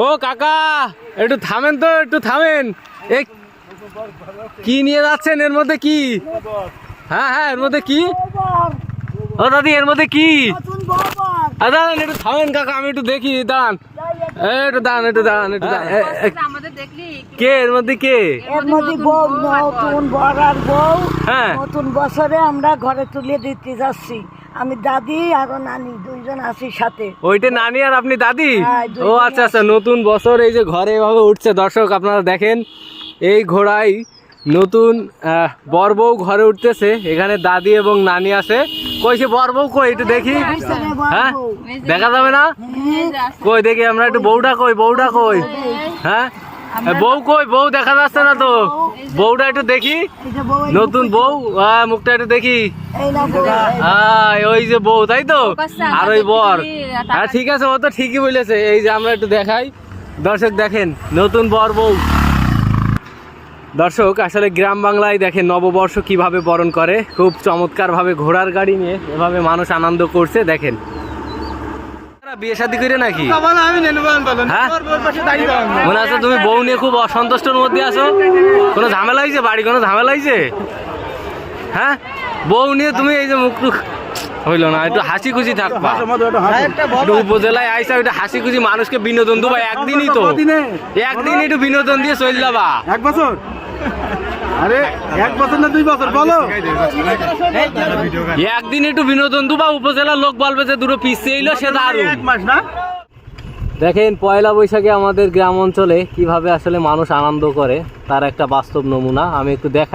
ও কাকা একটু থামেন তো, একটু থামেন। এই কি নিয়ে যাচ্ছেন? এর মধ্যে কি? হ্যাঁ হ্যাঁ, এর মধ্যে কি? ও দাদি, এর মধ্যে কি? দাঁড়ান একটু থামেন কাকা, আমি একটু দেখি। দাঁড়ান একটু দাঁড়ান, একটু দাঁড়ান, একটু দাঁড়ান। কে এর মধ্যে? কে এর মধ্যে? বউ, নতুন বর আর বউ। হ্যাঁ, নতুন বছরে আমরা ঘরে তুলে দিতে যাচ্ছি। আমি দাদি আর নানি দুইজন আছি সাথে। ওইটা নানি আর আপনি দাদি? হ্যাঁ, ও আচ্ছা আচ্ছা, নতুন বছর এই যে ঘরে এভাবে উঠছে। দর্শক আপনারা দেখেন, এই ঘোড়ায় নতুন বর বউ ঘরে উঠতেছে। এখানে দাদি এবং নানি আছে। কই সে বর বউ? কই একটু দেখি। হ্যাঁ, দেখা যাবে না? কই দেখি আমরা একটু। বউটা কই? বউটা কই? হ্যাঁ, বউ কই? বউ দেখা যাচ্ছে না তো। বউটা একটু দেখি। নতুন বউ, মুখটা একটু দেখি। ওই যে বউ, তাই তো? আর ওই বর। হ্যাঁ ঠিক আছে, ও তো ঠিকই বলেছে। এই যে আমরা একটু দেখাই। দর্শক দেখেন, নতুন বর বউ। দর্শক আসলে গ্রাম বাংলায় দেখেন নববর্ষ কিভাবে বরণ করে। খুব চমৎকার ভাবে ঘোড়ার গাড়ি নিয়ে এভাবে মানুষ আনন্দ করছে। দেখেন, বিয়ে শাদী করে নাকি? মনে আছে তুমি বউ নিয়ে খুব অসন্তুষ্টর মধ্যে আছো? কোনো ঝামেলা হয়েছে বাড়ি? কোনো ঝামেলা হয়েছে? হ্যাঁ, বউ নিয়ে তুমি এই যে মুখ হইল না, একটু হাসি খুশি থাকবা। একটু উপজেলায় আইসা একটু হাসি খুশি মানুষকে বিনোদন দেবা। একদিনই তো, একদিন একটু বিনোদন দিয়ে চল যাবা। 1 বছর? আরে 1 বছর না 2 বছর বলো? একদিন একটু বিনোদন দেবা। উপজেলার লোক বলবে যে দুটো পিছিয়ে এলো, সে দারুণ। 1 মাস না? দেখেন পয়লা বৈশাখে আমাদের গ্রাম অঞ্চলে কিভাবে আসলে মানুষ আনন্দ করে, তার একটা বাস্তব নমুনা আমি একটু দেখাই।